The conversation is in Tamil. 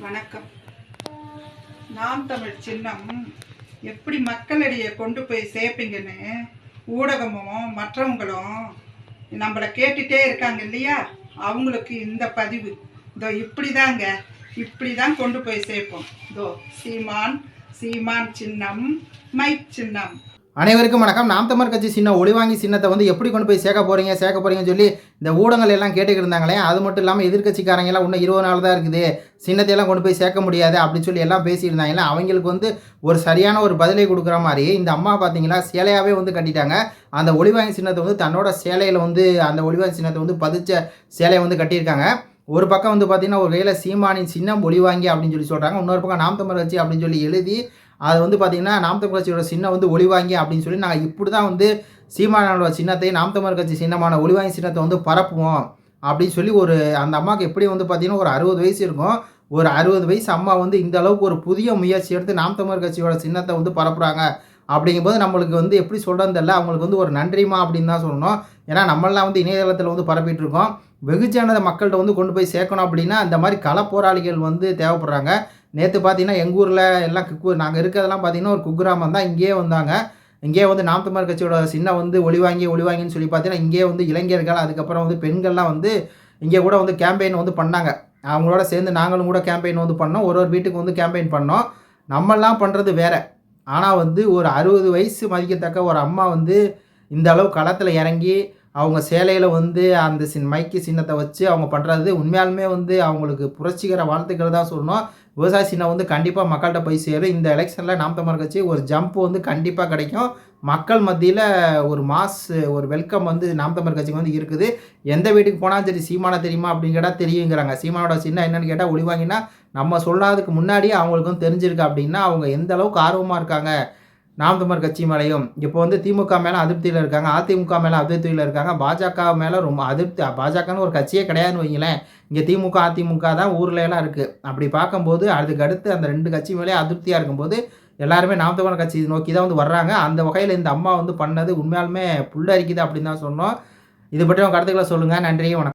வணக்கம். நாம் தமிழ் சின்னம் எப்படி மக்களிடையே கொண்டு போய் சேர்ப்பீங்கன்னு ஊடகமும் மற்றவங்களும் நம்மளை கேட்டுகிட்டே இருக்காங்க இல்லையா? அவங்களுக்கு இந்த பதிவு இதோ இப்படி தான் கொண்டு போய் சேர்ப்போம். இதோ சீமான் சின்னம், மைக் சின்னம். அனைவருக்கும் வணக்கம். நாம் தமிழர் கட்சி சின்ன ஒளிவாங்கி சின்னத்தை வந்து எப்படி கொண்டு போய் சேர்க்க போகிறீங்கன்னு சொல்லி இந்த ஊடகங்கள் எல்லாம் கேட்டுக்கிட்டு இருந்தாங்களே. அது மட்டும் இல்லாமல் எதிர்கட்சிக்காரங்க எல்லாம் இன்னும் 20 நாள் தான் இருக்குது, சின்னத்தையெல்லாம் கொண்டு போய் சேர்க்க முடியாது அப்படின்னு சொல்லி எல்லாம் பேசியிருந்தாங்களே. அவங்களுக்கு வந்து ஒரு சரியான ஒரு பதிலை கொடுக்குற மாதிரி இந்த அம்மா பார்த்தீங்களா சேலையாகவே வந்து கட்டிட்டாங்க. அந்த ஒளிவாங்கி சின்னத்தை வந்து தன்னோட சேலையில் வந்து அந்த ஒளிவாங்கி சின்னத்தை வந்து பதிச்ச சேலையை வந்து கட்டியிருக்காங்க. ஒரு பக்கம் வந்து பார்த்தீங்கன்னா ஒரு வேலை சீமானின் சின்னம் ஒளிவாங்கி அப்படின்னு சொல்லி சொல்கிறாங்க. இன்னொரு பக்கம் நாம் தமிழர் கட்சி அப்படின்னு சொல்லி எழுதி அது வந்து பார்த்திங்கன்னா நாம் தமிழர் கட்சியோட சின்னம் வந்து ஒளிவாங்கி அப்படின்னு சொல்லி நாங்கள் இப்படி தான் வந்து சீமானோட சின்னத்தை நாம் தமிழர் கட்சி சின்னமான ஒளிவாங்கி சின்னத்தை வந்து பரப்புவோம் அப்படின்னு சொல்லி ஒரு அந்த அம்மாவுக்கு எப்படி வந்து பார்த்திங்கன்னா ஒரு 60 வயசு இருக்கும். ஒரு 60 வயசு அம்மா வந்து இந்த அளவுக்கு ஒரு புதிய முயற்சி எடுத்து நாம் தமிழர் கட்சியோட சின்னத்தை வந்து பரப்புகிறாங்க. அப்படிங்கும்போது நம்மளுக்கு வந்து எப்படி சொல்கிறது தெரியல. அவங்களுக்கு வந்து ஒரு நன்றிமா அப்படின்னு தான் சொல்லணும். ஏன்னா நம்மளாம் வந்து இணையதளத்தில் வந்து பரப்பிட்டு இருக்கோம். வெகுஜன மக்கள்கிட்ட வந்து கொண்டு போய் சேர்க்கணும் அப்படின்னா அந்த மாதிரி களப்போராளிகள் வந்து தேவைப்படுறாங்க. நேற்று பார்த்தீங்கன்னா எங்கள் ஊரில் எல்லாம் நாங்கள் இருக்கிறதெல்லாம் பார்த்தீங்கன்னா ஒரு குக்கிராமம் தான். இங்கேயே வந்தாங்க. இங்கேயே வந்து நாம் தமிழர் கட்சியோட சின்னம் வந்து ஒளிவாங்கின்னு சொல்லி பார்த்தீங்கன்னா இங்கேயே வந்து இளைஞர்கள் அதுக்கப்புறம் வந்து பெண்கள்லாம் வந்து இங்கே கூட வந்து கேம்பெயின் வந்து பண்ணாங்க. அவங்களோட சேர்ந்து நாங்களும் கூட கேம்பெயின் வந்து பண்ணோம். ஒரு வீட்டுக்கு வந்து கேம்பெயின் பண்ணோம். நம்மெல்லாம் பண்ணுறது வேறு. ஆனால் வந்து ஒரு 60 வயசு மதிக்கத்தக்க ஒரு அம்மா வந்து இந்த அளவு களத்தில் இறங்கி அவங்க சேலையில் வந்து அந்த மைக்கு சின்னத்தை வச்சு அவங்க பண்ணுறது உண்மையாலுமே வந்து அவங்களுக்கு புரட்சிகர வாழ்த்துக்கள் தான் சொல்லணும். விவசாய சின்னம் வந்து கண்டிப்பாக மக்கள்கிட்ட போய் சேரும். இந்த எலெக்ஷனில் நாம் தமிழர் கட்சி ஒரு ஜம்ப் வந்து கண்டிப்பாக கிடைக்கும். மக்கள் மத்தியில் ஒரு வெல்கம் வந்து நாம் தமிழர் கட்சிக்கு வந்து இருக்குது. எந்த வீட்டுக்கு போனாலும் சரி சீமானை தெரியுமா அப்படின்னு கேட்டால் தெரியுங்கிறாங்க. சீமானோட சின்னம் என்னென்னு கேட்டால் ஒளிவாங்கினா நம்ம சொல்லாததுக்கு முன்னாடியே அவங்களுக்கு வந்து தெரிஞ்சிருக்கு அப்படின்னா அவங்க எந்த அளவுக்கு ஆர்வமாக இருக்காங்க நாம் தமிழர் கட்சி மேலேயும். இப்போ வந்து திமுக மேலே அதிருப்தியில் இருக்காங்க, அதிமுக மேலே அதிருப்தியில் இருக்காங்க, பாஜக மேலே ரொம்ப அதிருப்தி. பாஜகன்னு ஒரு கட்சியே கிடையாதுன்னு வைங்களேன். இங்கே திமுக அதிமுக தான் ஊரில் எல்லாம் இருக்குது. அப்படி பார்க்கும்போது அதுக்கு அடுத்து அந்த 2 கட்சி மேலே அதிருப்தியாக இருக்கும்போது எல்லாருமே நாம் தமிழர் கட்சி நோக்கி தான் வந்து வர்றாங்க. அந்த வகையில் இந்த அம்மா வந்து பண்ணது உண்மையாலுமே புல்லரிக்குது அப்படின்னு தான் சொன்னோம். இது பற்றி கருத்துக்களை சொல்லுங்கள். நன்றி, வணக்கம்.